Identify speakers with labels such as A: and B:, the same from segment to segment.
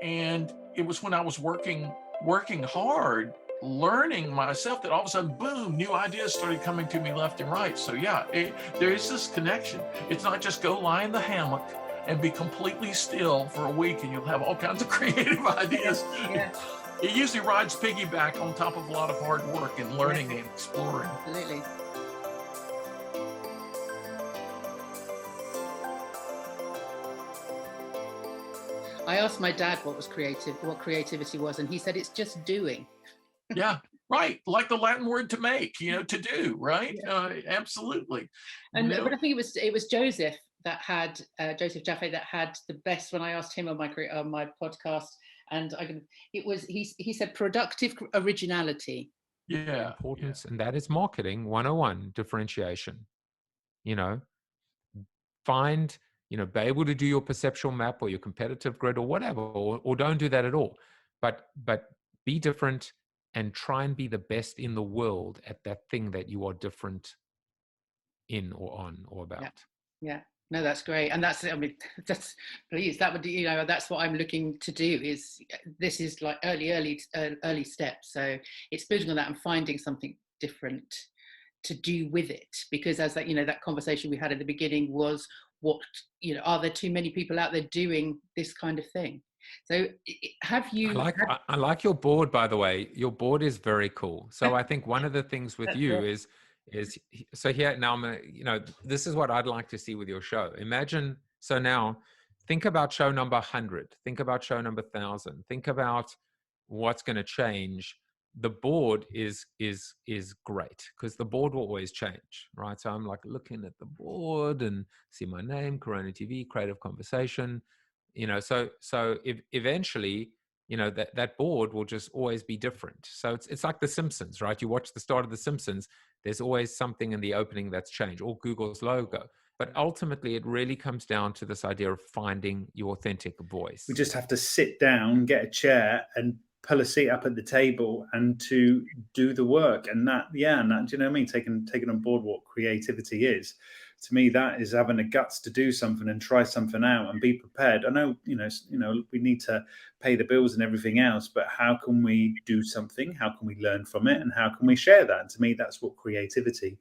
A: And it was when I was working hard, learning myself, that all of a sudden, boom, new ideas started coming to me left and right. So yeah, there is this connection. It's not just go lie in the hammock and be completely still for a week and you'll have all kinds of creative ideas.
B: Yeah.
A: It usually rides piggyback on top of a lot of hard work and learning and exploring.
B: Absolutely. I asked my dad what creativity was, and he said it's just doing.
A: Yeah, right. Like the Latin word to make, to do, right? Absolutely.
B: And but I think it was Joseph that had Joseph Jaffe that had the best when I asked him on my podcast, and he said productive originality.
A: Yeah.
C: Importance, and that is marketing 101, differentiation. Find, be able to do your perceptual map or your competitive grid or whatever, or don't do that at all. But be different and try and be the best in the world at that thing that you are different in or on or about.
B: Yeah. No, that's great. And that's what I'm looking to do. This is like early steps. So it's building on that and finding something different to do with it, because as that conversation we had at the beginning was, are there too many people out there doing this kind of thing? So have you
C: I like your board, by the way. Your board is very cool. So I think one of the things with you is so here now, this is what I'd like to see with your show. Imagine, so now think about show number 100, think about show number 1,000, think about what's going to change. The board is great because the board will always change, right? So I'm like looking at the board and see my name, CoronaTV, creative conversation, so if eventually, that board will just always be different. So it's like The Simpsons, right? You watch the start of The Simpsons, there's always something in the opening that's changed, or Google's logo. But ultimately, it really comes down to this idea of finding your authentic voice.
D: We just have to sit down, get a chair, and pull a seat up at the table and to do the work. And that, do you know what I mean? Taking on board what creativity is. To me, that is having the guts to do something and try something out and be prepared. I know, we need to pay the bills and everything else, but how can we do something? How can we learn from it? And how can we share that? And to me, that's what creativity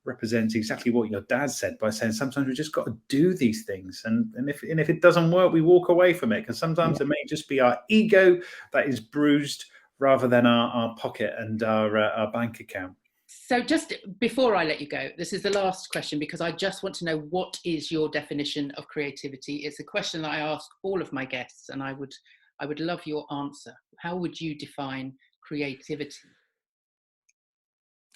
D: represents, exactly what your dad said, by saying sometimes we just got to do these things, and if it doesn't work, we walk away from it, because sometimes it may just be our ego that is bruised rather than our pocket and our bank account.
B: So just before I let you go, this is the last question, because I just want to know, what is your definition of creativity? It's a question that I ask all of my guests, and I would love your answer. How would you define creativity?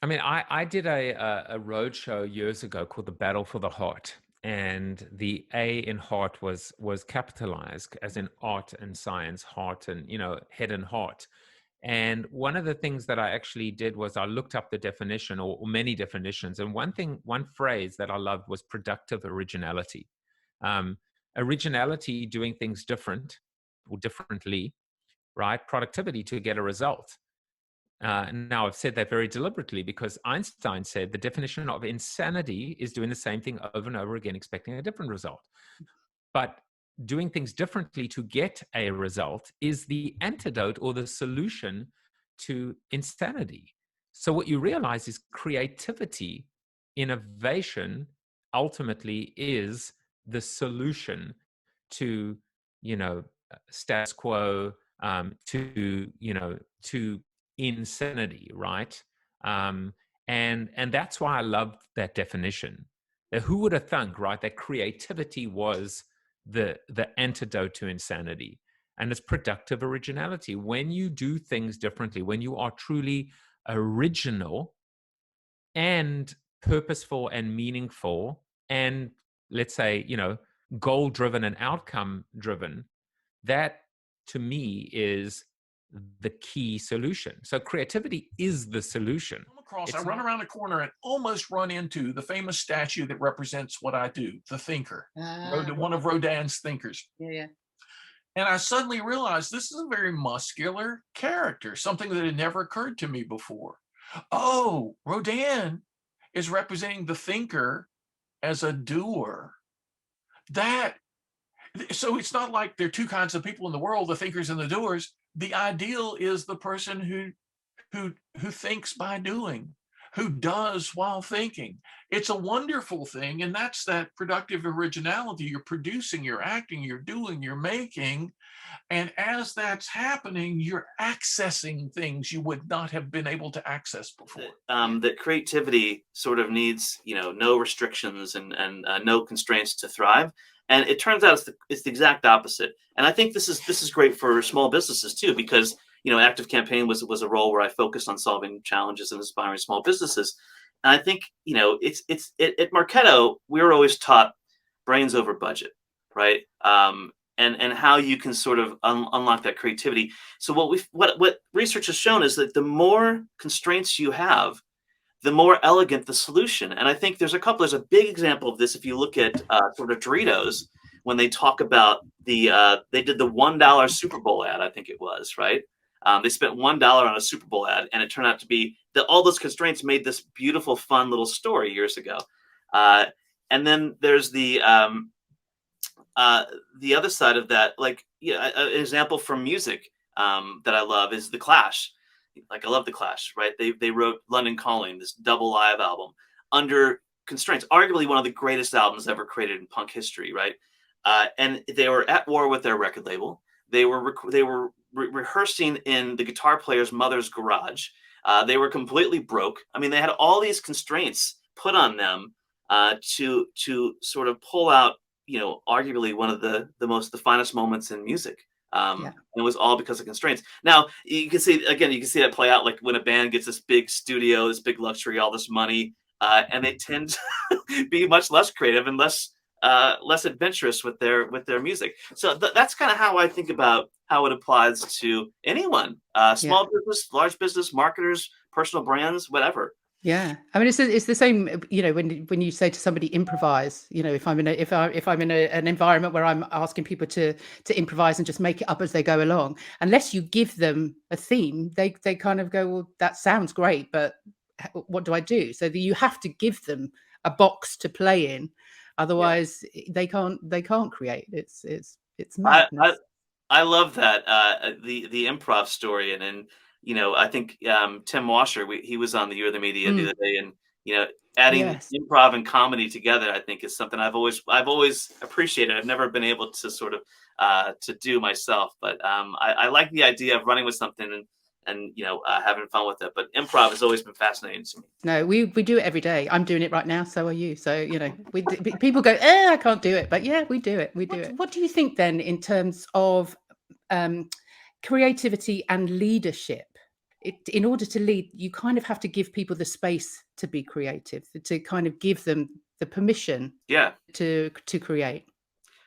C: I mean, I did a road show years ago called The Battle for the Heart, and the A in heart was capitalized, as in art and science, heart and, head and heart. And one of the things that I actually did was I looked up the definition, or many definitions. And one phrase that I loved was productive originality. Originality, doing things different or differently, right? Productivity, to get a result. Now, I've said that very deliberately because Einstein said the definition of insanity is doing the same thing over and over again, expecting a different result. But doing things differently to get a result is the antidote or the solution to insanity. So what you realize is creativity, innovation, ultimately is the solution to, status quo, to insanity, right? And that's why I love that definition. Who would have thunk, right, that creativity was the antidote to insanity? And it's productive originality. When you do things differently, when you are truly original and purposeful and meaningful, and let's say, goal driven and outcome driven, that to me is the key solution. So creativity is the solution.
A: I run around a corner and almost run into the famous statue that represents what I do, the thinker, one of Rodin's thinkers.
B: Yeah.
A: And I suddenly realized this is a very muscular character, something that had never occurred to me before. Oh, Rodin is representing the thinker as a doer. That So it's not like there are two kinds of people in the world, the thinkers and the doers. The ideal is the person who thinks by doing, who does while thinking. It's a wonderful thing, and that's that productive originality. You're producing, you're acting, you're doing, you're making, and as that's happening, you're accessing things you would not have been able to access before.
E: That creativity sort of needs, no restrictions and no constraints to thrive. And it turns out it's the exact opposite. And I think this is great for small businesses too, because Active Campaign was a role where I focused on solving challenges and inspiring small businesses. And I think it's at Marketo, we were always taught brains over budget, right? And how you can sort of unlock that creativity. So what research has shown is that the more constraints you have, the more elegant the solution. And I think there's a big example of this. If you look at sort of Doritos, when they talk about they did the $1 Super Bowl ad, I think it was, right? They spent $1 on a Super Bowl ad, and it turned out to be that all those constraints made this beautiful, fun little story years ago. And then there's the other side of that, an example from music that I love is The Clash. Like, I love The Clash, right? They wrote London Calling, this double live album, under constraints, arguably one of the greatest albums ever created in punk history, right? And they were at war with their record label. They were rehearsing in the guitar player's mother's garage. They were completely broke. I mean, they had all these constraints put on them to sort of pull out, arguably one of the finest moments in music. And it was all because of constraints. Now you can see that play out, like when a band gets this big studio, this big luxury, all this money, and they tend to be much less creative and less adventurous with their music. So that's kind of how I think about how it applies to anyone, small business, large business, marketers, personal brands, whatever.
B: Yeah, I mean, it's the same. When you say to somebody improvise, if I'm in an environment where I'm asking people to improvise and just make it up as they go along, unless you give them a theme, they kind of go, well, that sounds great, but what do I do? So you have to give them a box to play in, otherwise they can't create. It's madness.
E: I love that the improv story, and I think Tim Washer, he was on the Year of the Media the other day, and adding improv and comedy together, I think, is something I've always appreciated. I've never been able to sort of to do myself, but I like the idea of running with something and having fun with it. But improv has always been fascinating to me.
B: No, we do it every day. I'm doing it right now. So are you. So people go, I can't do it, but yeah, we do it. What do you think then in terms of creativity and leadership? In order to lead, you kind of have to give people the space to be creative, to kind of give them the permission to create.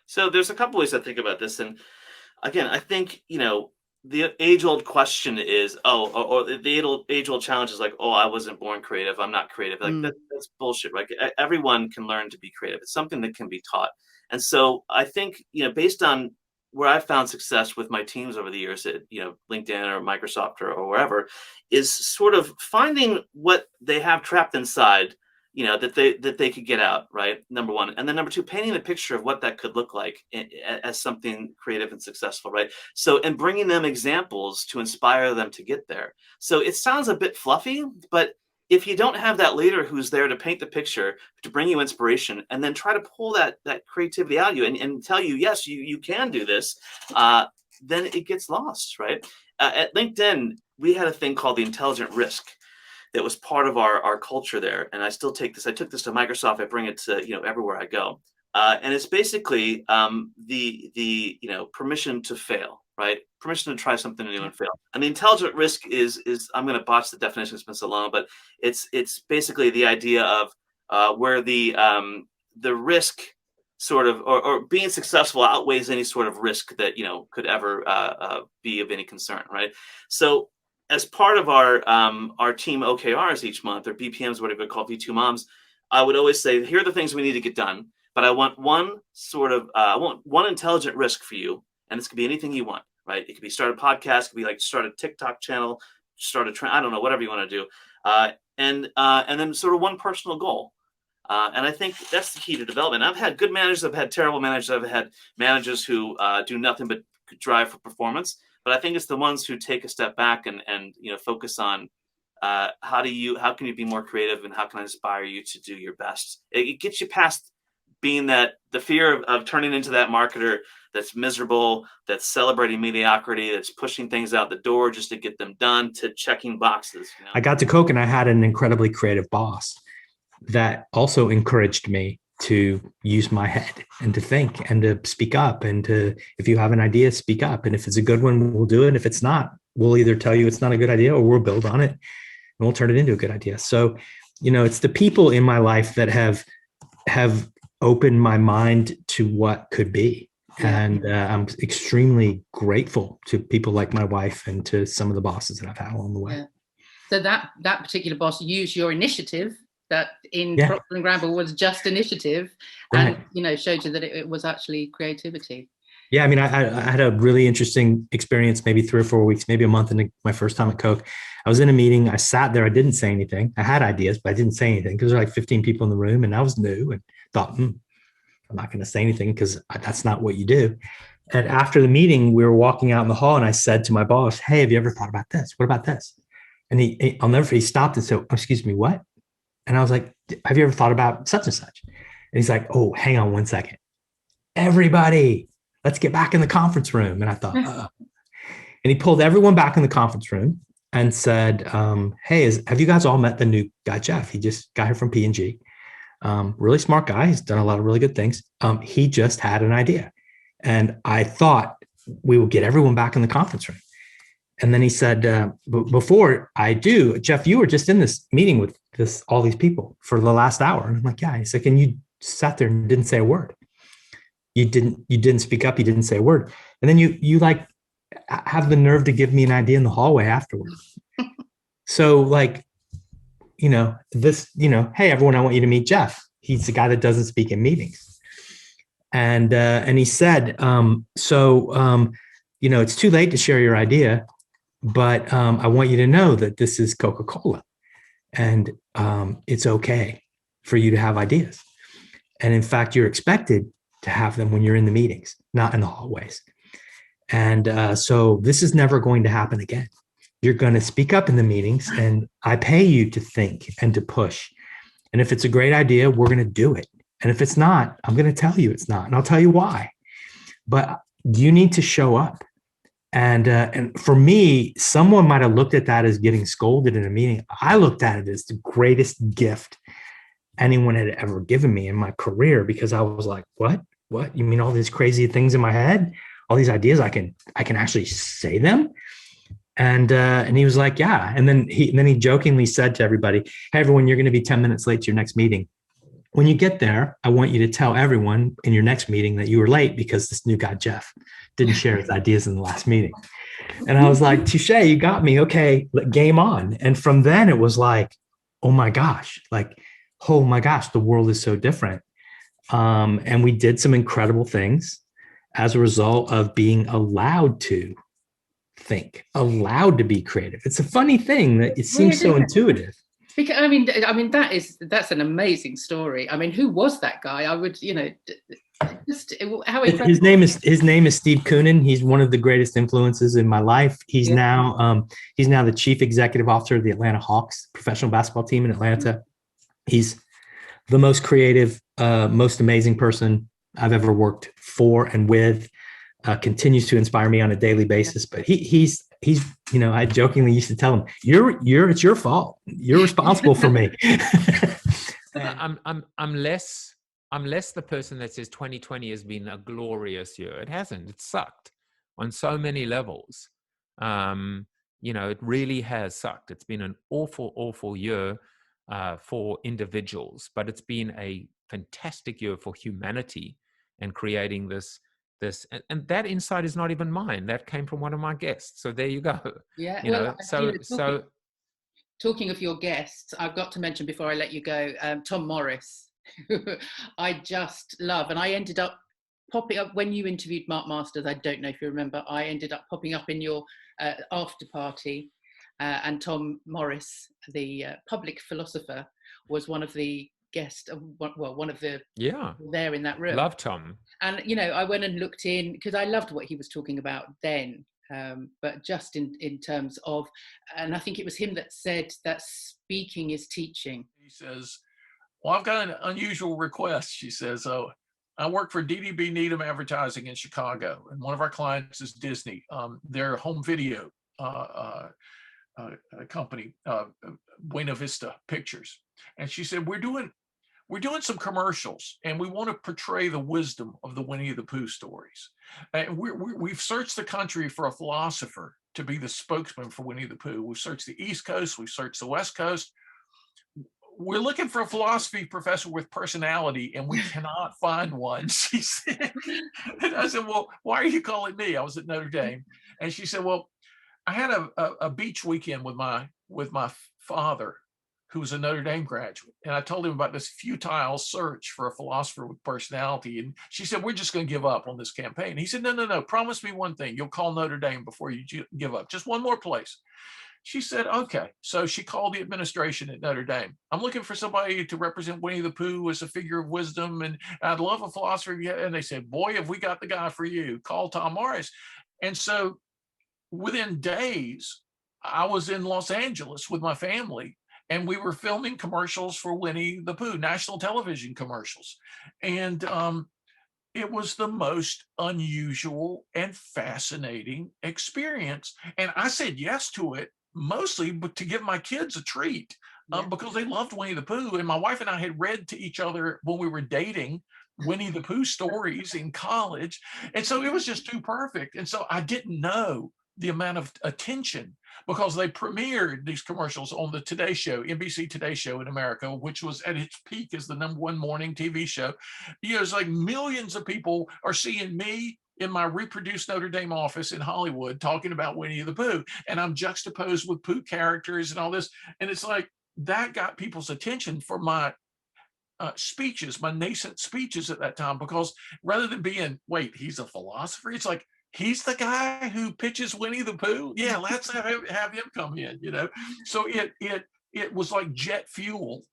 E: So there's a couple ways I think about this. And again, I think, the age-old question is, or the age-old challenge is like, I wasn't born creative, I'm not creative. Like that's bullshit, right? Everyone can learn to be creative. It's something that can be taught. And so I think, based on where I've found success with my teams over the years at, LinkedIn or Microsoft or wherever, is sort of finding what they have trapped inside, that they could get out, right? Number one. And then number two, painting the picture of what that could look like as something creative and successful, right? So, and bringing them examples to inspire them to get there. So it sounds a bit fluffy, but if you don't have that leader who's there to paint the picture, to bring you inspiration, and then try to pull that creativity out of you and tell you, yes, you can do this, then it gets lost, right? At LinkedIn, we had a thing called the intelligent risk that was part of our culture there. And I still take this. I took this to Microsoft. I bring it to everywhere I go. And it's basically the permission to fail, right? Permission to try something new and fail. And the intelligent risk is I'm going to botch the definition, it's been so long, but it's basically the idea of where the risk sort of or being successful outweighs any sort of risk that could ever be of any concern, right? So as part of our team OKRs each month, or BPMs, whatever we call V2 Moms, I would always say, here are the things we need to get done, but I want one intelligent risk for you, and this could be anything you want, right? It could be start a podcast, it could be like start a TikTok channel, start a trend, I don't know, whatever you want to do, and then sort of one personal goal. And I think that's the key to development. I've had good managers, I've had terrible managers, I've had managers who do nothing but drive for performance. But I think it's the ones who take a step back and focus on how can you be more creative, and how can I inspire you to do your best. It gets you past being the fear of turning into that marketer that's miserable, that's celebrating mediocrity, that's pushing things out the door just to get them done, to checking boxes.
F: I got to Coke and I had an incredibly creative boss that also encouraged me to use my head and to think and to speak up, and to, if you have an idea, speak up. And if it's a good one, we'll do it. If it's not, we'll either tell you it's not a good idea, or we'll build on it and we'll turn it into a good idea. So, it's the people in my life that have opened my mind to what could be. And I'm extremely grateful to people like my wife and to some of the bosses that I've had along the way.
B: Yeah. So that particular boss used your initiative that in Procter & Gamble was just initiative, and showed you that it was actually creativity.
F: Yeah, I mean, I had a really interesting experience, maybe 3 or 4 weeks, maybe a month into my first time at Coke. I was in a meeting. I sat there. I didn't say anything. I had ideas, but I didn't say anything because there were like 15 people in the room, and I was new and thought, I'm not going to say anything because that's not what you do. And after the meeting, we were walking out in the hall, and I said to my boss, "Hey, have you ever thought about this? What about this?" And he stopped and said, "Excuse me, what?" And I was like, "Have you ever thought about such and such?" And he's like, "Oh, hang on 1 second. Everybody, let's get back in the conference room." And I thought, and he pulled everyone back in the conference room and said, "Hey, have you guys all met the new guy, Jeff? He just got here from P&G. Really smart guy. He's done a lot of really good things. He just had an idea." And I thought we would get everyone back in the conference room. And then he said, "Before I do, Jeff, you were just in this meeting with all these people for the last hour." And I'm like, "Yeah." He's like, "And you sat there and didn't say a word. You didn't speak up. You didn't say a word. And then you like have the nerve to give me an idea in the hallway afterwards." So like, "Hey, everyone, I want you to meet Jeff. He's the guy that doesn't speak in meetings." And he said, "It's too late to share your idea, but I want you to know that this is Coca-Cola, and it's okay for you to have ideas. And in fact, you're expected to have them when you're in the meetings, not in the hallways. And so this is never going to happen again. You're going to speak up in the meetings, and I pay you to think and to push. And if it's a great idea, we're going to do it. And if it's not, I'm going to tell you it's not, and I'll tell you why. But you need to show up." And for me, someone might have looked at that as getting scolded in a meeting. I looked at it as the greatest gift anyone had ever given me in my career, because I was like, what? You mean all these crazy things in my head, all these ideas, I can actually say them? And he was like, "Yeah." And then he jokingly said to everybody, "Hey, everyone, you're going to be 10 minutes late to your next meeting. When you get there, I want you to tell everyone in your next meeting that you were late because this new guy, Jeff, didn't share his ideas in the last meeting." And I was like, "Touche, you got me. Okay, game on." And from then it was like, oh my gosh, the world is so different. And we did some incredible things as a result of being allowed to think, allowed to be creative. It's a funny thing that it seems so intuitive.
B: Because I mean that's an amazing story. I mean, who was that guy? I would, just how incredible.
F: His name is Steve Koonin. He's one of the greatest influences in my life. He's now the chief executive officer of the Atlanta Hawks, professional basketball team in Atlanta. He's the most creative, most amazing person I've ever worked for and with. Continues to inspire me on a daily basis. But he's I jokingly used to tell him, it's your fault. You're responsible for me.
C: I'm less the person that says 2020 has been a glorious year. It hasn't. It sucked on so many levels. It really has sucked. It's been an awful year for individuals, but it's been a fantastic year for humanity and creating this, and that insight is not even mine. That came from one of my guests. So there you go.
B: Yeah. Talking of your guests, I've got to mention before I let you go, Tom Morris, who I just love. And I ended up popping up when you interviewed Mark Masters. I don't know if you remember, I ended up popping up in your after party. And Tom Morris, the public philosopher, was one of the guest of one of the
C: Yeah.
B: people there in that room.
C: Love Tom.
B: And, you know, I went and looked in because I loved what he was talking about then. But just in terms of, and I think it was him that said that speaking is teaching.
A: He says, well, I've got an unusual request. She says, oh, I work for DDB Needham Advertising in Chicago, and one of our clients is Disney. Their home video company, Buena Vista Pictures. And she said, we're doing some commercials, and we want to portray the wisdom of the Winnie the Pooh stories. And we've searched the country for a philosopher to be the spokesman for Winnie the Pooh. We've searched the East Coast, we've searched the West Coast. We're looking for a philosophy professor with personality, and we cannot find one, she said. And I said, well, why are you calling me? I was at Notre Dame. And she said, well, I had a beach weekend with my father, who was a Notre Dame graduate. And I told him about this futile search for a philosopher with personality. And she said, we're just going to give up on this campaign. He said, no, promise me one thing. You'll call Notre Dame before you give up. Just one more place. She said, okay. So she called the administration at Notre Dame. I'm looking for somebody to represent Winnie the Pooh as a figure of wisdom, and I'd love a philosopher. And they said, boy, have we got the guy for you. Call Tom Morris. And so within days, I was in Los Angeles with my family, and we were filming commercials for Winnie the Pooh, national television commercials. And it was the most unusual and fascinating experience. And I said yes to it, mostly but to give my kids a treat, because they loved Winnie the Pooh. And my wife and I had read to each other when we were dating Winnie the Pooh stories in college. And so it was just too perfect. And so I didn't know the amount of attention, because they premiered these commercials on the Today Show, NBC Today Show in America, which was at its peak as the #1 morning TV show. You know, it's like millions of people are seeing me in my reproduced Notre Dame office in Hollywood talking about Winnie the Pooh, and I'm juxtaposed with Pooh characters and all this. And it's like that got people's attention for my speeches, my nascent speeches at that time, because rather than being, wait, he's a philosopher, it's like, he's the guy who pitches Winnie the Pooh. Yeah, let's have him come in, you know. So it was like jet fuel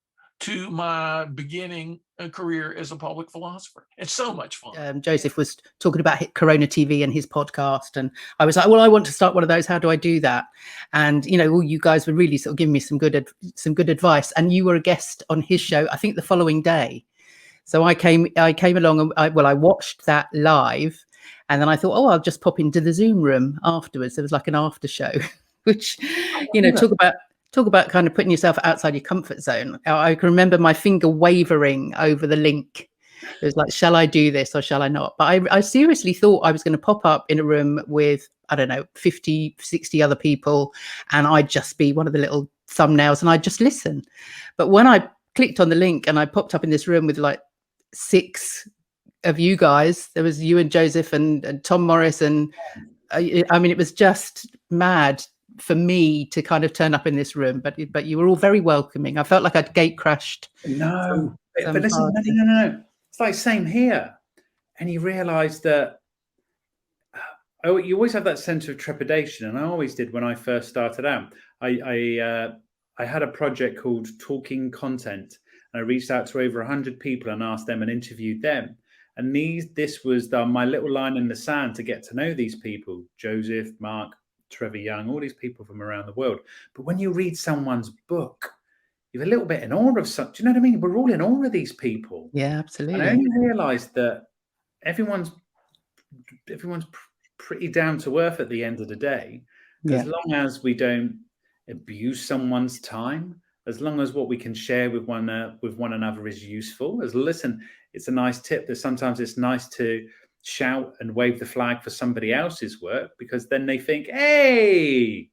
A: to my beginning career as a public philosopher. It's so much fun.
B: Joseph was talking about CoronaTV and his podcast, and I was like, well, I want to start one of those. How do I do that? And you know, all you guys were really sort of giving me some good advice. And you were a guest on his show, I think the following day. So I came along, and I watched that live. And then I thought, oh, I'll just pop into the Zoom room afterwards. There was like an after show, which, you know, talk about kind of putting yourself outside your comfort zone. I can remember my finger wavering over the link. It was like, shall I do this or shall I not? But I seriously thought I was going to pop up in a room with, I don't know, 50, 60 other people, and I'd just be one of the little thumbnails and I'd just listen. But when I clicked on the link and I popped up in this room with like 6 of you guys, there was you and Joseph and Tom Morris, and I mean, it was just mad for me to kind of turn up in this room, but you were all very welcoming. I felt like I'd gate crashed.
D: No, but listen, no. It's like same here. And you realise that you always have that sense of trepidation, and I always did when I first started out. I had a project called Talking Content, and I reached out to over 100 people and asked them and interviewed them. And this was my little line in the sand to get to know these people: Joseph, Mark, Trevor Young, all these people from around the world. But when you read someone's book, you're a little bit in awe of such. Do you know what I mean? We're all in awe of these people.
B: Yeah, absolutely.
D: And I only realised that everyone's pretty down to earth at the end of the day. As long as we don't abuse someone's time, as long as what we can share with one another is useful. It's a nice tip that sometimes it's nice to shout and wave the flag for somebody else's work, because then they think, hey,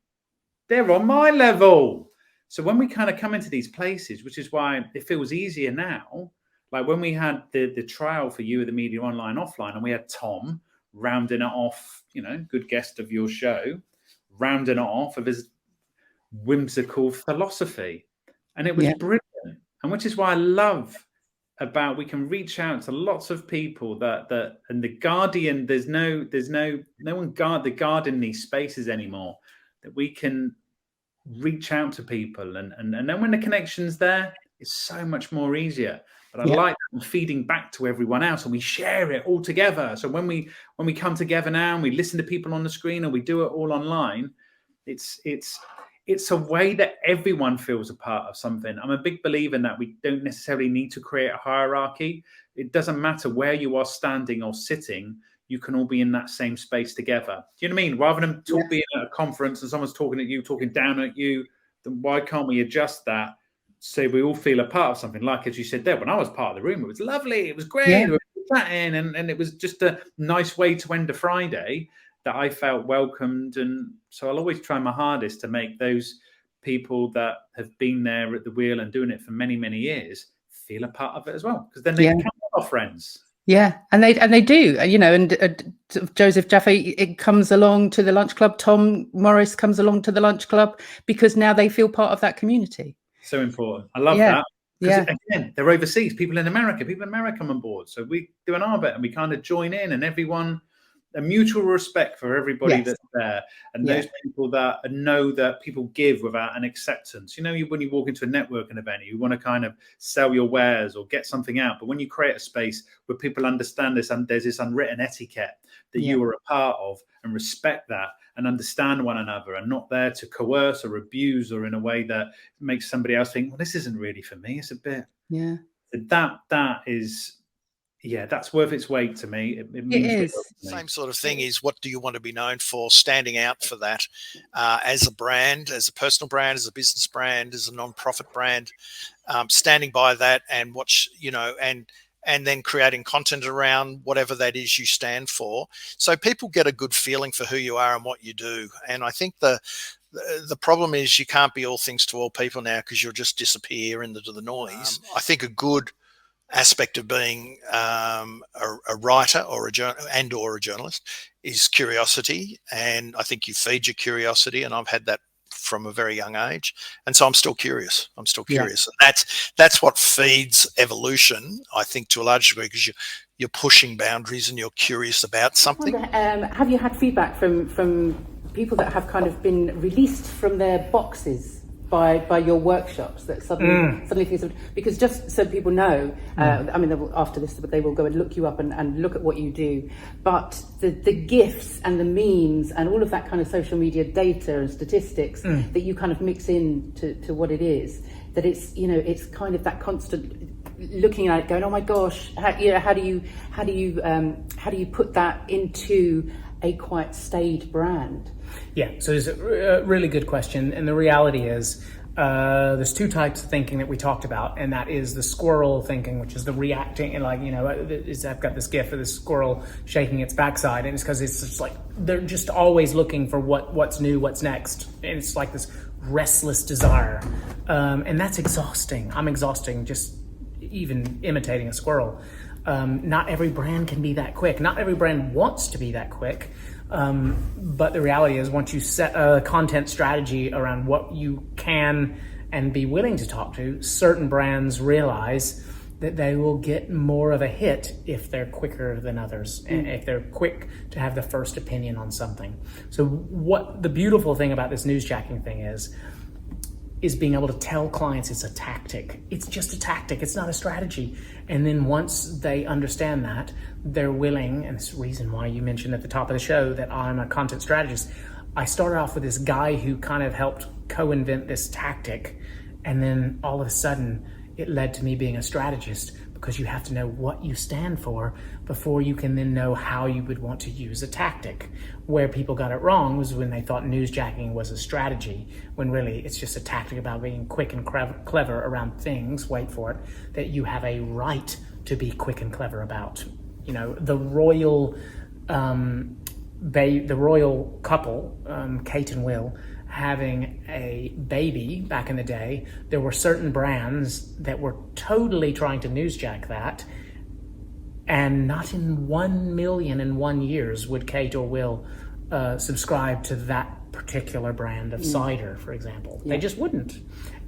D: they're on my level. So when we kind of come into these places, which is why it feels easier now, like when we had the trial for You Are the Media Online Offline, and we had Tom rounding it off, you know, good guest of your show, rounding it off of his whimsical philosophy. And it was brilliant. And which is why I love about we can reach out to lots of people that and the Guardian, there's no one guarding these spaces anymore, that we can reach out to people, and then when the connection's there, is so much more easier. But I like that feeding back to everyone else, and we share it all together. So when we come together now and we listen to people on the screen, or we do it all online, it's a way that everyone feels a part of something. I'm a big believer in that we don't necessarily need to create a hierarchy. It doesn't matter where you are standing or sitting. You can all be in that same space together. Do you know what I mean? Rather than being at a conference and someone's talking at you, talking down at you, then why can't we adjust that so we all feel a part of something? Like, as you said there, when I was part of the room, it was lovely. It was great.
B: Yeah.
D: We were chatting, and it was just a nice way to end a Friday that I felt welcomed. And so I'll always try my hardest to make those people that have been there at the wheel and doing it for many, many years feel a part of it as well, because then they become our friends.
B: Yeah, and they do, you know, and Joseph Jaffe, it comes along to the lunch club. Tom Morris comes along to the lunch club because now they feel part of that community.
D: So important. I love that.
B: Yeah.
D: Again, they're overseas. People in America come on board. So we do an arbit and we kind of join in, and everyone, a mutual respect for everybody that's there, and those people that know that people give without an acceptance. You know, when you walk into a networking event, you want to kind of sell your wares or get something out, but when you create a space where people understand this, and there's this unwritten etiquette that you are a part of, and respect that and understand one another, and not there to coerce or abuse, or in a way that makes somebody else think, well, this isn't really for me. It's a bit that is. Yeah, that's worth its weight to me. It means
G: same sort of thing is, what do you want to be known for? Standing out for that as a brand, as a personal brand, as a business brand, as a non-profit brand, standing by that, and and then creating content around whatever that is you stand for, so people get a good feeling for who you are and what you do. And I think the problem is you can't be all things to all people now, because you'll just disappear into the noise. I think a good aspect of being a writer or a journalist is curiosity, and I think you feed your curiosity, and I've had that from a very young age, and so I'm still curious. And that's what feeds evolution, I think, to a large degree, because you're pushing boundaries and you're curious about something.
B: Have you had feedback from people that have kind of been released from their boxes by your workshops, that suddenly things have, because just so people know, I mean, after this, they will go and look you up and look at what you do, but the GIFs and the memes and all of that kind of social media data and statistics that you kind of mix in to what it is, that it's, you know, it's kind of that constant looking at it going, oh my gosh, how do you put that into a quite staid brand?
H: Yeah, so it's a really good question. And the reality is there's two types of thinking that we talked about, and that is the squirrel thinking, which is the reacting, and like, you know, I've got this gif of this squirrel shaking its backside, and it's because it's just like they're just always looking for what's new, what's next, and it's like this restless desire, and that's exhausting. I'm exhausting just even imitating a squirrel. Not every brand can be that quick. Not every brand wants to be that quick. But the reality is, once you set a content strategy around what you can and be willing to talk to, certain brands realize that they will get more of a hit if they're quicker than others, and if they're quick to have the first opinion on something. So what the beautiful thing about this newsjacking thing is being able to tell clients it's a tactic. It's just a tactic. It's not a strategy. And then once they understand that, they're willing, and it's the reason why you mentioned at the top of the show that I'm a content strategist. I started off with this guy who kind of helped co-invent this tactic. And then all of a sudden it led to me being a strategist, because you have to know what you stand for before you can then know how you would want to use a tactic. Where people got it wrong was when they thought newsjacking was a strategy, when really it's just a tactic about being quick and clever around things, wait for it, that you have a right to be quick and clever about. You know, the royal couple, Kate and Will, having a baby back in the day, there were certain brands that were totally trying to newsjack that, and not in 1 million in 1 year would Kate or Will subscribe to that particular brand of cider, for example. They just wouldn't.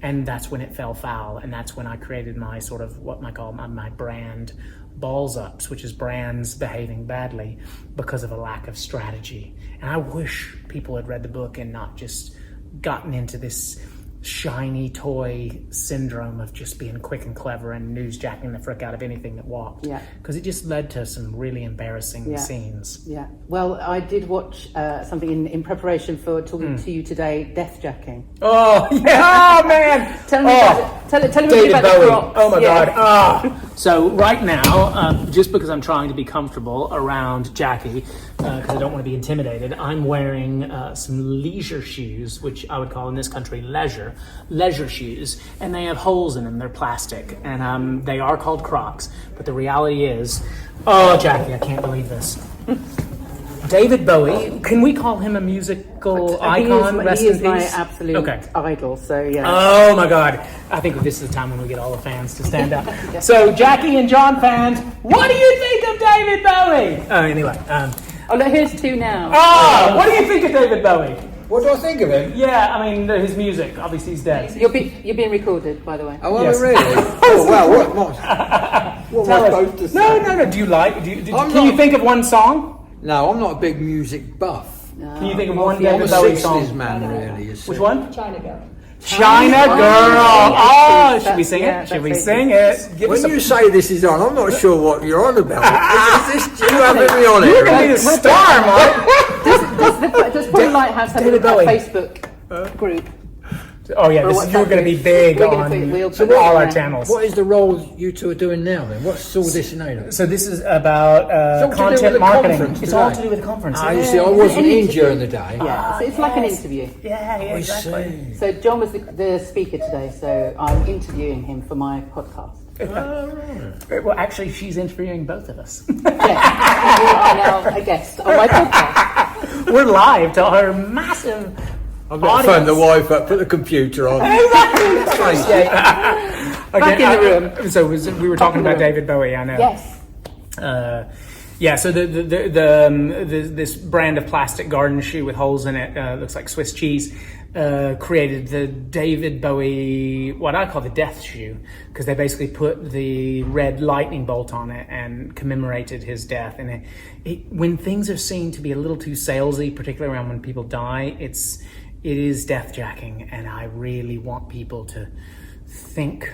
H: And that's when it fell foul, and that's when I created my sort of what I call my brand balls ups, which is brands behaving badly because of a lack of strategy. And I wish people had read the book and not just gotten into this shiny toy syndrome of just being quick and clever and newsjacking the frick out of anything that walked.
I: Yeah.
H: Because it just led to some really embarrassing
I: Yeah.
H: scenes.
I: Yeah. Well, I did watch something in preparation for talking to you today, death jacking.
H: Oh, yeah. Oh, man.
I: Tell me about it. Tell me
H: David
I: about
H: Bowie.
I: the Crocs.
H: Oh my
I: Yeah.
H: God. Ah. So right now, just because I'm trying to be comfortable around Jackie, because I don't want to be intimidated, I'm wearing some leisure shoes, which I would call in this country leisure shoes, and they have holes in them. They're plastic, and they are called Crocs. But the reality is, oh, Jackie, I can't believe this. David Bowie, can we call him a musical icon?
I: He is my absolute idol. So yeah.
H: Oh my God! I think this is the time when we get all the fans to stand up. So Jackie and John fans, what do you think of David Bowie? Anyway.
I: Oh look, here's two now.
H: What do you think of David Bowie?
J: What do I think of him?
H: Yeah, I mean his music. Obviously, he's dead.
I: You're being recorded, by the way.
J: Oh,
H: Yes.
J: really? Oh, wow. What am I supposed to say?
H: No. Do you like? Can you think of one song?
J: No, I'm not a big music buff.
H: Can you think of one
J: I'm
H: David
J: a
H: Bowie
J: 60s
H: song?
J: man, really. You see.
H: Which one?
I: China Girl.
H: China Girl. Oh, should we sing
I: Yeah,
H: it? Should we
I: that's
H: sing it? Give us
J: When
H: a-
J: you say this is on, I'm not sure what you're on about. Is this you having me on it?
H: You're gonna be the star, Mark.
I: Does Paul Lighthouse have
H: David
I: a
H: Bowie.
I: Facebook group?
H: Oh yeah,
I: Or
H: you're going to be
I: WhatsApp
H: big
I: group. We're
H: on
I: gonna put- we'll
H: all
I: put it
H: our
I: there.
H: channels.
J: What is the role you two are doing now then? What's all this in aid?
H: So this is about
J: all to do with
H: content
J: the
H: marketing.
J: conference
H: It's all
J: today.
H: to do with the conference.
J: Ah,
H: yeah.
J: you see, I wasn't in during the day.
I: Yeah, it's like an
H: yes.
I: interview.
H: Yeah,
J: I
H: exactly.
J: see.
I: So John was the speaker today, so I'm interviewing him for my podcast.
H: Well, actually, she's interviewing both of us.
I: Yes, you are now a guest on my podcast.
H: We're live to our massive
J: I've got to phone the wife up, put the computer on.
I: Back in the room.
H: So we were talking about David Bowie. I know.
I: Yes.
H: Yeah, so this brand of plastic garden shoe with holes in it, looks like Swiss cheese, created the David Bowie, what I call the death shoe, because they basically put the red lightning bolt on it and commemorated his death. And when things are seen to be a little too salesy, particularly around when people die, it is death jacking, and I really want people to think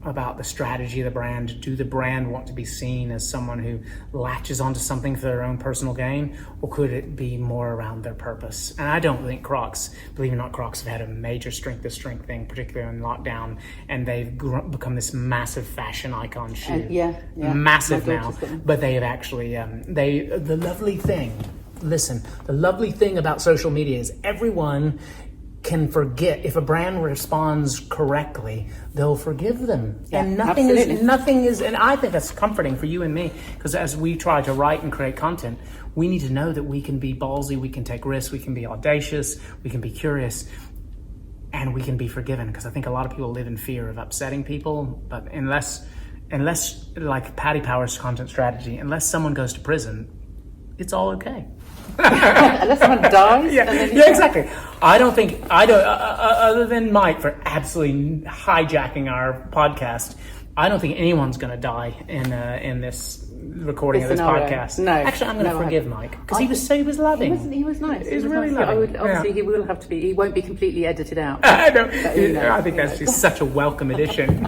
H: about the strategy of the brand. Do the brand want to be seen as someone who latches onto something for their own personal gain, or could it be more around their purpose? And I don't think Crocs, believe it or not, Crocs have had a major strength thing, particularly in lockdown, and they've become this massive fashion icon shoe.
I: Yeah.
H: Massive
I: My
H: now.
I: daughter's got them.
H: But they have actually, the lovely thing, listen, the lovely thing about social media is everyone can forget. If a brand responds correctly, they'll forgive them.
I: Yeah,
H: and
I: absolutely.
H: nothing is, and I think that's comforting for you and me, because as we try to write and create content, we need to know that we can be ballsy, we can take risks, we can be audacious, we can be curious, and we can be forgiven, because I think a lot of people live in fear of upsetting people. But unless like Paddy Power's content strategy, unless someone goes to prison, it's all okay.
I: Unless someone dies.
H: Yeah, exactly. I don't think, other than Mike for absolutely hijacking our podcast, I don't think anyone's going to die in this recording of this
I: scenario.
H: podcast.
I: No.
H: Actually, I'm going to forgive Mike, because he was loving.
I: He was nice.
H: He was really
I: nice.
H: loving.
I: Obviously, he will have to be. He won't be completely edited out.
H: I know.
I: you know,
H: I think that's just such a welcome addition.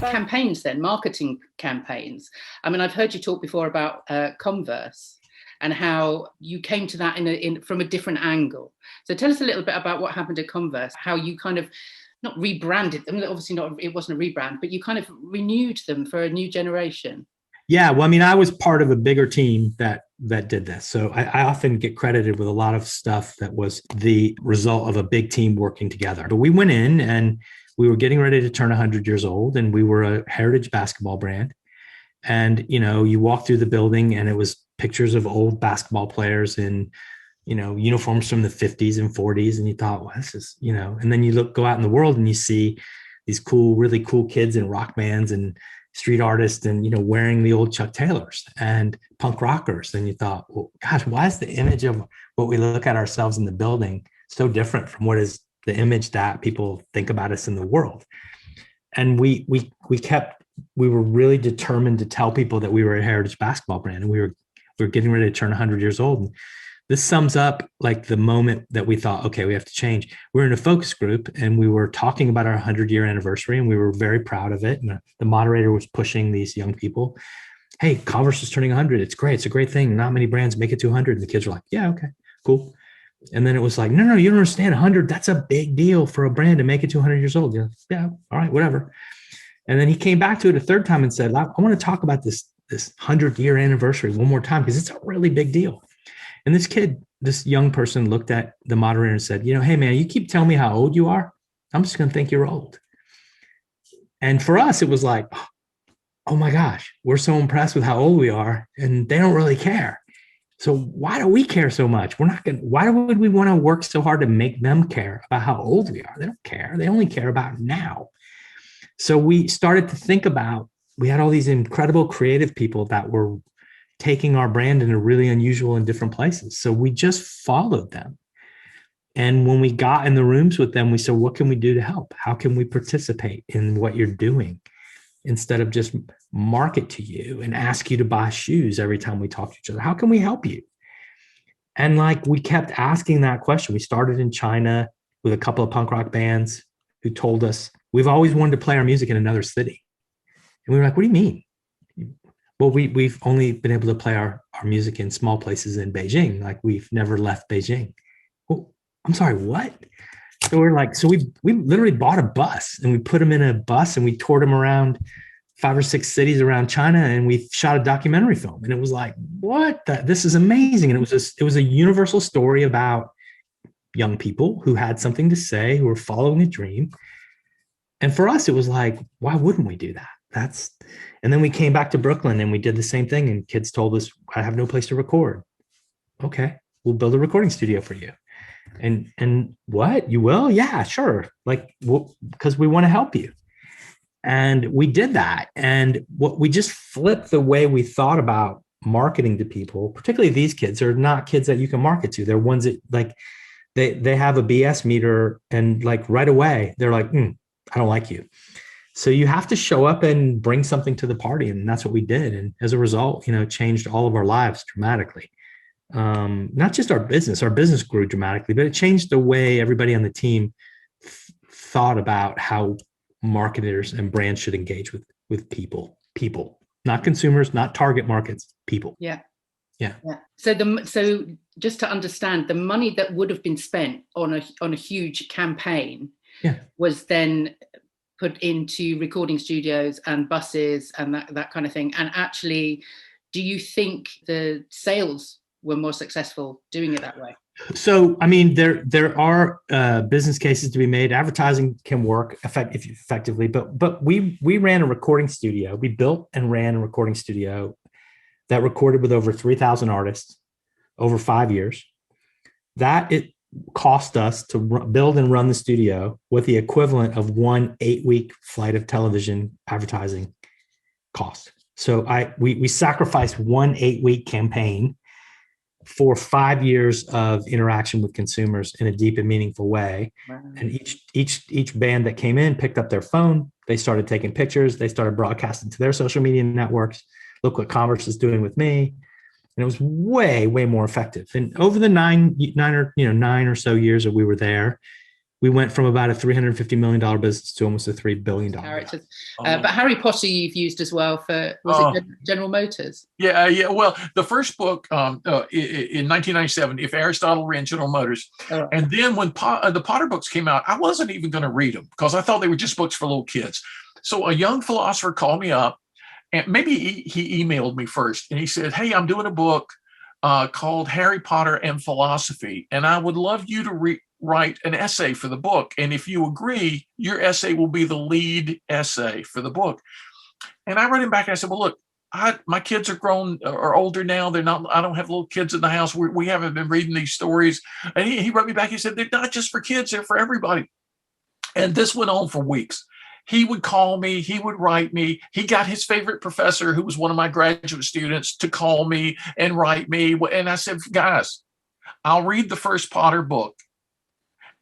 B: Campaigns then, marketing campaigns. I mean, I've heard you talk before about Converse and how you came to that from a different angle. So tell us a little bit about what happened at Converse, how you kind of not rebranded them. Obviously not, it wasn't a rebrand, but you kind of renewed them for a new generation.
F: Yeah, well, I mean, I was part of a bigger team that did this. So I often get credited with a lot of stuff that was the result of a big team working together. But we went in and we were getting ready to turn 100 years old, and we were a heritage basketball brand. And, you walk through the building and it was pictures of old basketball players in, uniforms from the 50s and 40s. And you thought, well, this is, and then you go out in the world and you see these really cool kids in rock bands and street artists and, wearing the old Chuck Taylors and punk rockers. And you thought, well, gosh, why is the image of what we look at ourselves in the building so different from what is the image that people think about us in the world? And we were really determined to tell people that we were a heritage basketball brand, and we were getting ready to turn 100 years old. And this sums up like the moment that we thought, okay, we have to change. We're in a focus group and we were talking about our 100-year anniversary, and we were very proud of it. And the moderator was pushing these young people. Hey, Converse is turning 100. It's great. It's a great thing. Not many brands make it to 100. And the kids were like, yeah, okay, cool. And then it was like, no, you don't understand. 100, that's a big deal for a brand to make it to 100 years old. Like, yeah, all right, whatever. And then he came back to it a third time and said, I want to talk about this 100-year anniversary one more time, because it's a really big deal. And this young person looked at the moderator and said, hey, man, you keep telling me how old you are. I'm just going to think you're old. And for us, it was like, oh my gosh, we're so impressed with how old we are, and they don't really care. So why do we care so much? Why would we want to work so hard to make them care about how old we are? They don't care. They only care about now. So we started to think about, we had all these incredible creative people that were taking our brand in a really unusual and different places. So we just followed them. And when we got in the rooms with them, we said, what can we do to help? How can we participate in what you're doing? Instead of just market to you and ask you to buy shoes every time we talk to each other, how can we help you? And like, we kept asking that question. We started in China with a couple of punk rock bands who told us, we've always wanted to play our music in another city. And we were like, what do you mean? Well, we've only been able to play our music in small places in Beijing. Like, we've never left Beijing. Well, I'm sorry, what? So we're like, so we literally bought a bus, and we put them in a bus, and we toured them around 5 or 6 cities around China, and we shot a documentary film. And it was like, what? This is amazing. And it was a universal story about young people who had something to say, who were following a dream. And for us, it was like, why wouldn't we do that? And then we came back to Brooklyn and we did the same thing. And kids told us, I have no place to record. Okay, we'll build a recording studio for you. And what? You will? Yeah, sure. Like, because we want to help you. And we did that. And we just flipped the way we thought about marketing to people, particularly these kids are not kids that you can market to. They're ones that like, they have a BS meter, and like right away, they're like, I don't like you. So you have to show up and bring something to the party. And that's what we did. And as a result, changed all of our lives dramatically. Not just our business grew dramatically, but it changed the way everybody on the team thought about how marketers and brands should engage with people, not consumers, not target markets, people.
B: Yeah.
F: Yeah.
B: So just to understand, the money that would have been spent on a huge campaign was then put into recording studios and buses and that kind of thing. And actually, do you think the sales were more successful doing it that way?
F: So, I mean, there are business cases to be made. Advertising can work effectively, but we ran a recording studio. We built and ran a recording studio that recorded with over 3,000 artists over 5 years. That it cost us to build and run the studio with the equivalent of 1 8-week flight of television advertising cost. So we sacrificed 1 8-week campaign for 5 years of interaction with consumers in a deep and meaningful way.
B: Wow.
F: And each band that came in picked up their phone. They started taking pictures. They started broadcasting to their social media networks. Look what Converse is doing with me. And it was way, way more effective. And over the nine or so years that we were there, we went from about a $350 million business to almost a $3 billion.
B: Characters. But Harry Potter you've used as well for, was it General Motors?
A: Yeah. Well, the first book in 1997, If Aristotle Ran General Motors.
B: Oh.
A: And then when the Potter books came out, I wasn't even going to read them because I thought they were just books for little kids. So a young philosopher called me up, and maybe he emailed me first, and he said, hey, I'm doing a book called Harry Potter and Philosophy, and I would love you to write an essay for the book. And if you agree, your essay will be the lead essay for the book. And I wrote him back and I said, well, look, my kids are grown or older now. They're not, I don't have little kids in the house. We haven't been reading these stories. And he wrote me back. He said, they're not just for kids, they're for everybody. And this went on for weeks. He would call me, he would write me. He got his favorite professor, who was one of my graduate students, to call me and write me. And I said, guys, I'll read the first Potter book.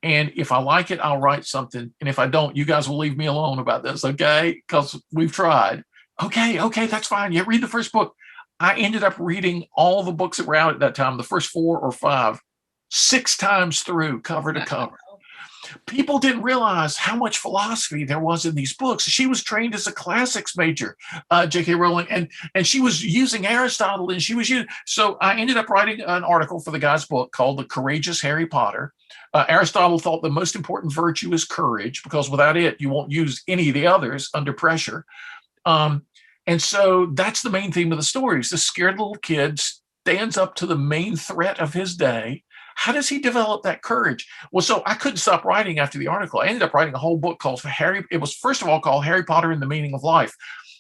A: And if I like it, I'll write something. And if I don't, you guys will leave me alone about this, okay? Because we've tried. Okay, that's fine. Yeah, read the first book. I ended up reading all the books that were out at that time, the first 4 or 5, 6 times through, cover to cover. People didn't realize how much philosophy there was in these books. She was trained as a classics major, J.K. Rowling, and she was using Aristotle, and she was using. So I ended up writing an article for the guy's book called "The Courageous Harry Potter." Aristotle thought the most important virtue is courage, because without it, you won't use any of the others under pressure. And so that's the main theme of the stories. This scared little kid stands up to the main threat of his day. How does he develop that courage? Well, so I couldn't stop writing after the article. I ended up writing a whole book called it was first of all called Harry Potter and the Meaning of Life.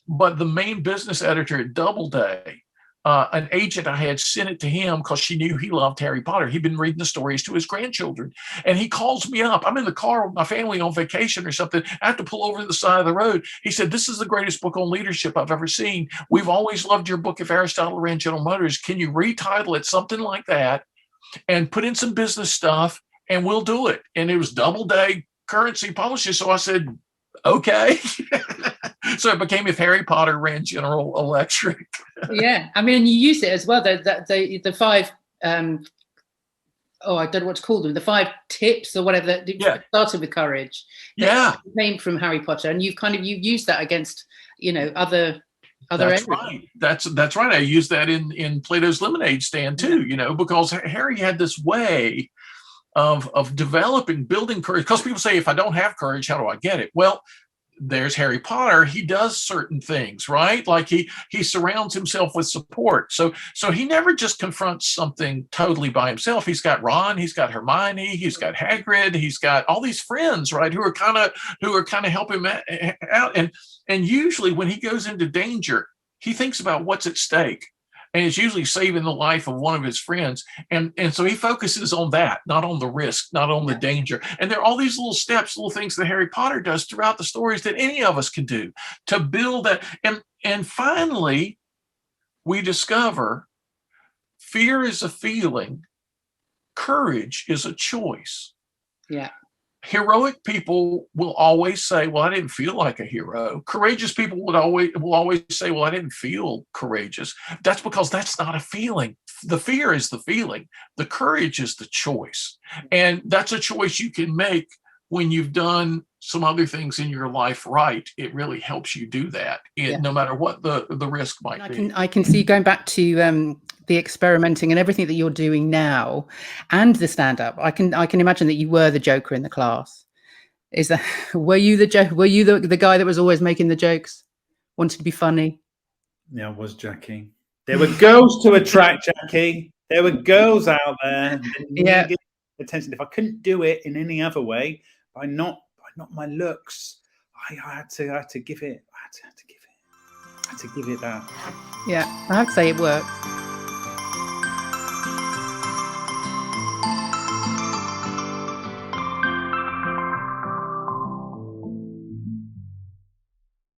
A: But the main business editor at Doubleday, an agent I had, sent it to him because she knew he loved Harry Potter. He'd been reading the stories to his grandchildren. And he calls me up. I'm in the car with my family on vacation or something. I have to pull over to the side of the road. He said, "This is the greatest book on leadership I've ever seen. We've always loved your book, If Aristotle Ran General Motors. Can you retitle it something like that and put in some business stuff, and we'll do it?" And it was Doubleday Currency Publishing. So I said, okay. So it became If Harry Potter Ran General Electric.
B: Yeah, I mean, you use it as well. The 5, I don't know what to call them. The 5 tips or whatever that started with courage.
A: Yeah,
B: came from Harry Potter, and you've used that against other.
A: That's right. That's right. I use that in Plato's Lemonade Stand too. Because Harry had this way of developing, building courage. Because people say, if I don't have courage, how do I get it? Well, there's Harry Potter. He does certain things, right? Like he surrounds himself with support. So he never just confronts something totally by himself. He's got Ron, he's got Hermione, he's got Hagrid, he's got all these friends, right? Who are kind of helping him out. And usually when he goes into danger, he thinks about what's at stake. And it's usually saving the life of one of his friends. And so he focuses on that, not on the risk, not on the danger. And there are all these little steps, little things that Harry Potter does throughout the stories that any of us can do to build that. And finally, we discover fear is a feeling, courage is a choice.
B: Yeah.
A: Heroic people will always say, "Well, I didn't feel like a hero." Courageous people will always say, "Well, I didn't feel courageous." That's because that's not a feeling. The fear is the feeling. The courage is the choice. And that's a choice you can make when you've done some other things in your life right. It really helps you do that, no matter what the risk might be.
B: I can see, going back to the experimenting and everything that you're doing now, and the stand-up. I can imagine that you were the joker in the class. Were you the joke? Were you the guy that was always making the jokes, wanted to be funny?
D: Yeah, I was, Jackie. There were girls to attract, Jackie. There were girls out there.
B: Yeah.
D: Attention. If I couldn't do it in any other way, by not my looks, I had to give it. I had to give it that.
B: Yeah, I have to say it worked.